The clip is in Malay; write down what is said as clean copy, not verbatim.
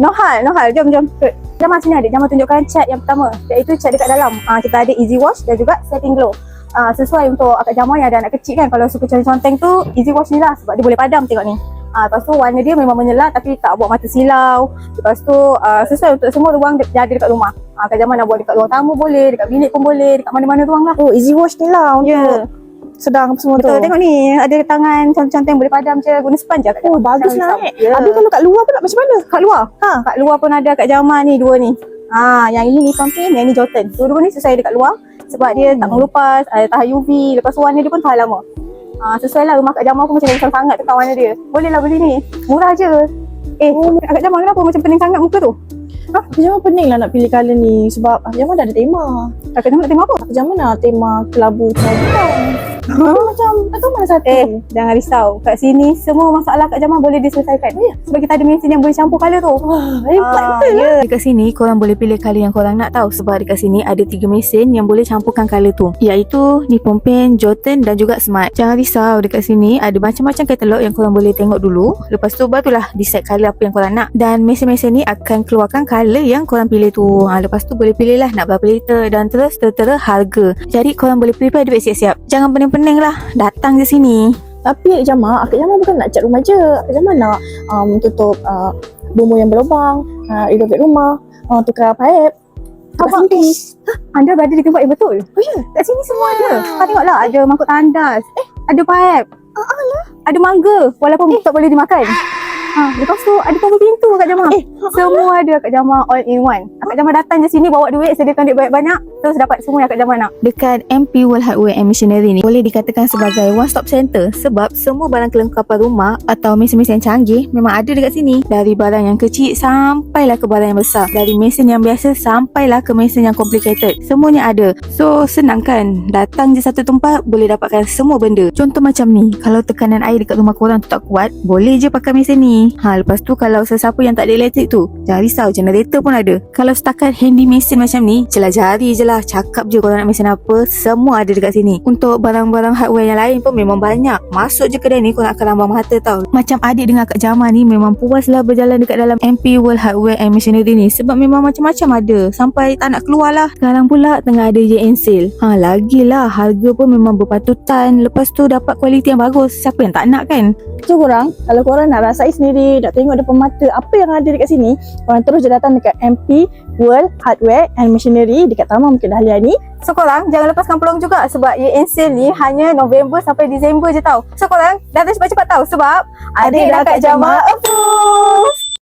No hal. Jom. Jamal sini ada. Jamal tunjukkan cat yang pertama, iaitu cat dekat dalam. Kita ada easy wash dan juga setting glow. Sesuai untuk akak Jamal yang ada anak kecil kan. Kalau suka conteng tu, easy wash ni lah sebab dia boleh padam, tengok ni. Lepas tu warna dia memang menyelak tapi tak buat mata silau. Lepas tu sesuai untuk semua ruang dia ada dekat rumah. Kak Jamal nak buat dekat ruang tamu boleh, dekat bilik pun boleh, dekat mana-mana ruang lah. Oh, easy wash ni lah untuk sedang semua betul, tu. Tengok ni, ada tangan conteng boleh padam je, guna sponge je. Oh, bagus lah. Habis kalau kat luar pula macam mana? Kat luar? Kat luar pun ada Kak Jamal ni, dua ni. Yang ini Nippon Paint, yang ini Jotun. Dua-dua ni sesuai dekat luar sebab dia tak mengelupas, tahan UV, lepas tu warna dia pun tahan lama. Sesuai lah, rumah Kak Jamal pun macam besar sangat tu warna dia. Boleh lah beli ni, murah je. Kak Jamal kenapa macam pening sangat muka tu? Kak Jamal pening lah nak pilih colour ni sebab Kak Jamal dah ada tema. Kak Jamal nak tema apa? Kak Jamal nak tema kelabu tau. Macam tak tahu mana satu. Jangan risau. Kat sini semua masalah Kak Jamal boleh diselesaikan. Sebab kita ada mesin yang boleh campur colour tu. Hebat betul lah. Dekat sini korang boleh pilih colour yang korang nak tahu sebab dekat sini ada 3 mesin yang boleh campurkan colour tu, iaitu Nippon Paint, Jotun dan juga Smart. Jangan risau, dekat sini ada macam-macam katalog yang korang boleh tengok dulu. Lepas tu barulah decide colour apa yang korang nak. Dan mesin-mesin ni akan keluarkan colour yang korang pilih tu. Lepas tu boleh pilih lah nak berapa liter dan terus tertera harga. Jadi korang boleh prepare duit siap-siap. Jangan pening-pening lah, datang je sini. Tapi Kak Jamal bukan nak cat rumah je. Kak Jamal nak tutup bumbu yang berlubang, renovate rumah, tukar pipe. Abang anda berada di tempat yang betul. Oh ya? Kat sini semua ada. Kau tengoklah, ada mangkuk tandas, ada pipe, ada mangga walaupun tak boleh dimakan. Lepas tu ada tombol pintu Kak Jamal. Semua ada Kak Jamal, all in one. Kak Jamal datang je sini, bawa duit, sediakan duit banyak-banyak, terus dapat semua yang Kak Jamal nak. Dekat MP World Hardware and Machinery ni boleh dikatakan sebagai one stop center sebab semua barang kelengkapan rumah atau mesin-mesin canggih memang ada dekat sini. Dari barang yang kecil sampailah ke barang yang besar, dari mesin yang biasa sampailah ke mesin yang complicated, semuanya ada. So senang kan, datang je satu tempat boleh dapatkan semua benda. Contoh macam ni, kalau tekanan air dekat rumah korang tu tak kuat, boleh je pakai mesin ni. Lepas tu kalau sesiapa yang tak ada elektrik tu, jangan risau, generator pun ada. Kalau setakat handy mesin macam ni, jelas jari je lah, cakap je korang nak mesin apa, semua ada dekat sini. Untuk barang-barang hardware yang lain pun memang banyak. Masuk je kedai ni korang akan lambang mata tau. Macam adik dengan Kak Jamal ni memang puas lah berjalan dekat dalam MP World Hardware and Machinery ni sebab memang macam-macam ada, sampai tak nak keluar lah. Sekarang pula tengah ada year end sale. Lagilah harga pun memang berpatutan. Lepas tu dapat kualiti yang bagus, siapa yang tak nak kan? So korang, kalau korang nak rasai sendiri, nak tengok depan mata apa yang ada dekat sini, korang terus je datang dekat MP World Hardware and Machinery dekat Taman Bukit Dahlia ni. So korang jangan lepaskan peluang juga sebab year end sale ni hanya November sampai Disember je tau. So korang datang cepat-cepat tau sebab adik dan Kak Jamal approve.